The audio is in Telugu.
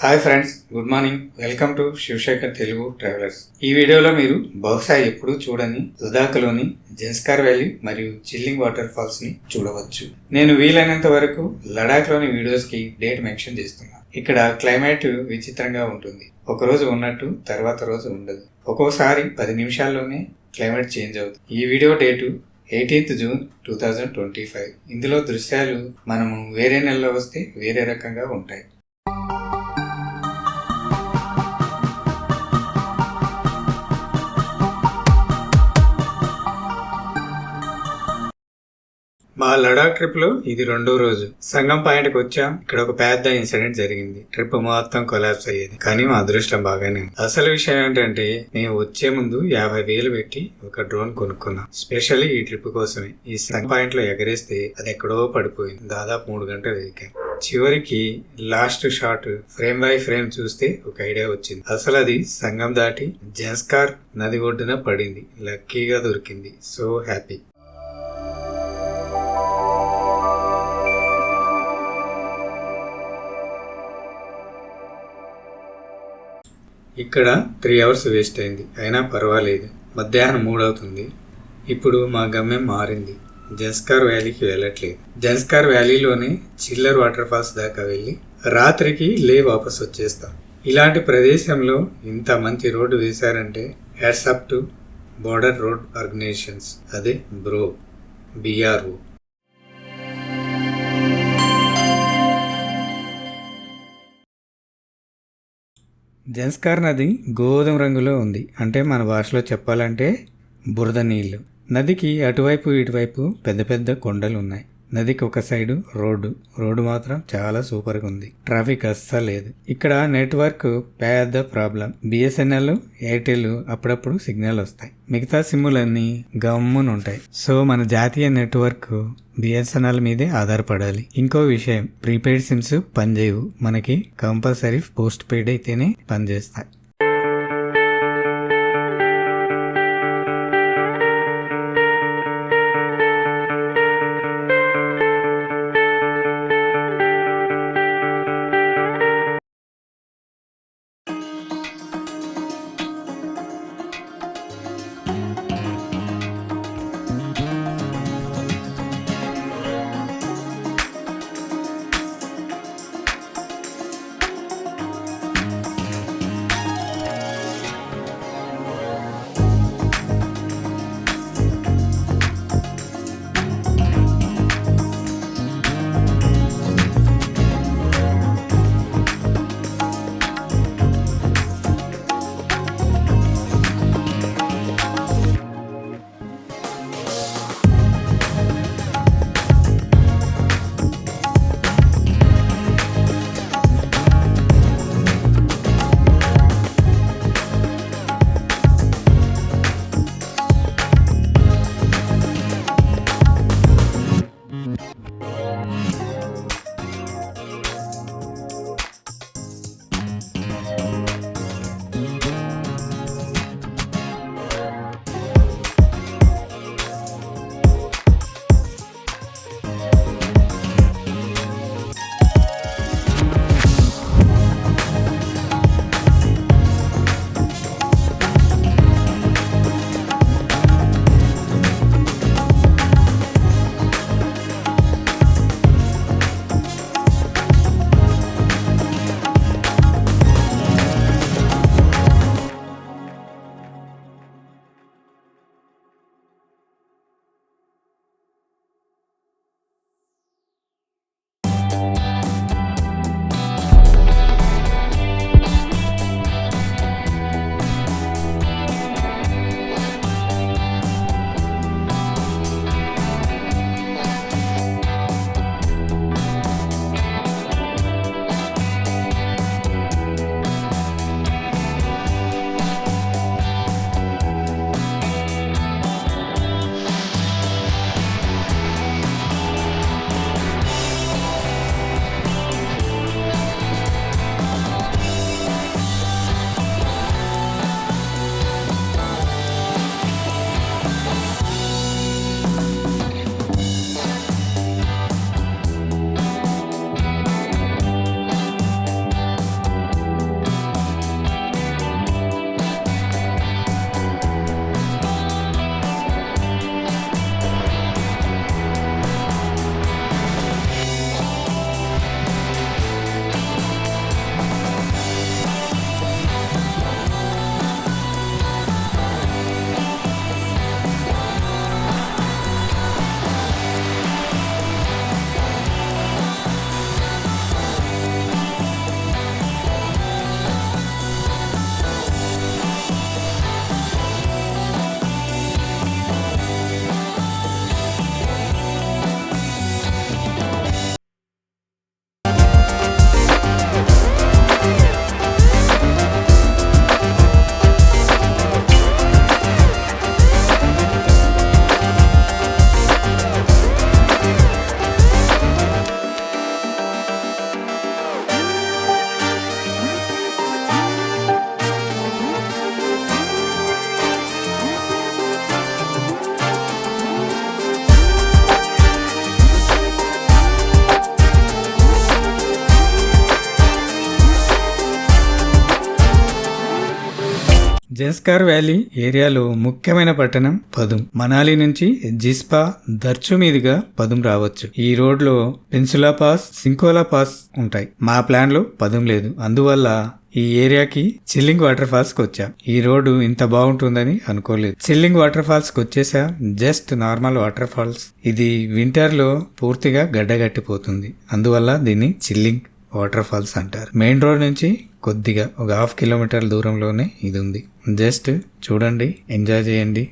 Hi friends, good morning. Welcome to Shivashekhar Telugu travellers. ఈ వీడియోలో మీరు బహుశా ఎప్పుడూ చూడని లదాఖ్లోని జన్స్కార్ వ్యాలీ మరియు చిల్లింగ్ వాటర్ ఫాల్స్ ని చూడవచ్చు. నేను వీలైనంత వరకు లడాక్ లోని వీడియోస్ కి డేట్ మెన్షన్ చేస్తున్నా. ఇక్కడ క్లైమేట్ విచిత్రంగా ఉంటుంది. ఒక రోజు ఉన్నట్టు తర్వాత రోజు ఉండదు. ఒక్కోసారి 10 నిమిషాల్లోనే క్లైమేట్ చేంజ్ అవుతుంది. ఈ వీడియో డేటు 18th జూన్ 2025. ఇందులో దృశ్యాలు మనము వేరే నెలలో వస్తే వేరే రకంగా ఉంటాయి. మా లడాక్ ట్రిప్ లో ఇది 2వ రోజు. సంగం పాయింట్ కి వచ్చాం. ఇక్కడ ఒక పెద్ద ఇన్సిడెంట్ జరిగింది. ట్రిప్ మొత్తం కొలాప్స్ అయ్యేది, కానీ మా అదృష్టం బాగానే ఉంది. అసలు విషయం ఏంటంటే, నేను వచ్చే ముందు 50,000 పెట్టి ఒక డ్రోన్ కొనుక్కున్నా, స్పెషల్లీ ఈ ట్రిప్ కోసమే. ఈ సంగం పాయింట్ లో ఎగరేస్తే అది ఎక్కడో పడిపోయింది. దాదాపు 3 గంటలు ఎదిగాం. చివరికి last shot frame by frame చూస్తే ఒక ఐడియా వచ్చింది. అసలు అది సంగం దాటి జన్స్కార్ నది ఒడ్డున పడింది. లక్కీగా దొరికింది. So happy. ఇక్కడ 3 అవర్స్ వేస్ట్ అయింది, అయినా పర్వాలేదు. మధ్యాహ్నం 3 అవుతుంది. ఇప్పుడు మా గమ్యం మారింది. జన్స్కార్ వ్యాలీకి వెళ్ళట్లేదు. జన్స్కార్ వ్యాలీలోనే చిల్లర్ వాటర్ ఫాల్స్ దాకా వెళ్ళి రాత్రికి వాపస్ వచ్చేస్తాం. ఇలాంటి ప్రదేశంలో ఇంత మంచి రోడ్డు వేశారంటే hats up to border road organisations, అదే BRO. జన్స్కార్ నది గోధుమ రంగులో ఉంది. అంటే మన భాషలో చెప్పాలంటే బురద నీళ్లు. నదికి అటువైపు ఇటువైపు పెద్ద పెద్ద కొండలు ఉన్నాయి. నదికి ఒక సైడు రోడ్డు మాత్రం చాలా సూపర్ గా ఉంది. ట్రాఫిక్ అస్సలు లేదు. ఇక్కడ నెట్వర్క్ పెద్ద ప్రాబ్లం. BSNL, ఎయిర్టెల్ అప్పుడప్పుడు సిగ్నల్ వస్తాయి. మిగతా సిమ్ములన్నీ గమ్మునుంటాయి. సో మన జాతీయ నెట్వర్క్ BSNL మీదే ఆధారపడాలి. ఇంకో విషయం, ప్రీపెయిడ్ సిమ్స్ పనిచేయవు. మనకి కంపల్సరీ పోస్ట్ పెయిడ్ అయితేనే పనిచేస్తాయి. జన్స్కార్ వ్యాలీ ఏరియాలో ముఖ్యమైన పట్టణం పదుమ్. మనాలి నుంచి జిస్పా, దర్చు మీదుగా పదుమ్ రావచ్చు. ఈ రోడ్ లో పెన్సులా పాస్, సింకోలా పాస్ ఉంటాయి. మా ప్లాన్ లో పదుమ్ లేదు, అందువల్ల ఈ ఏరియాకి చిల్లింగ్ వాటర్ ఫాల్స్ కి వచ్చాం. ఈ రోడ్డు ఇంత బాగుంటుందని అనుకోలేదు. చిల్లింగ్ వాటర్ ఫాల్స్ కి వచ్చేసా. Just normal waterfalls. ఇది వింటర్ లో పూర్తిగా గడ్డగట్టిపోతుంది, అందువల్ల దీన్ని చిల్లింగ్ వాటర్ ఫాల్స్ అంటారు. మెయిన్ రోడ్ నుంచి కొద్దిగా ఒక 1/2 కిలోమీటర్ దూరంలోనే ఇది ఉంది. జస్ట్ చూడండి, ఎంజాయ్ చేయండి.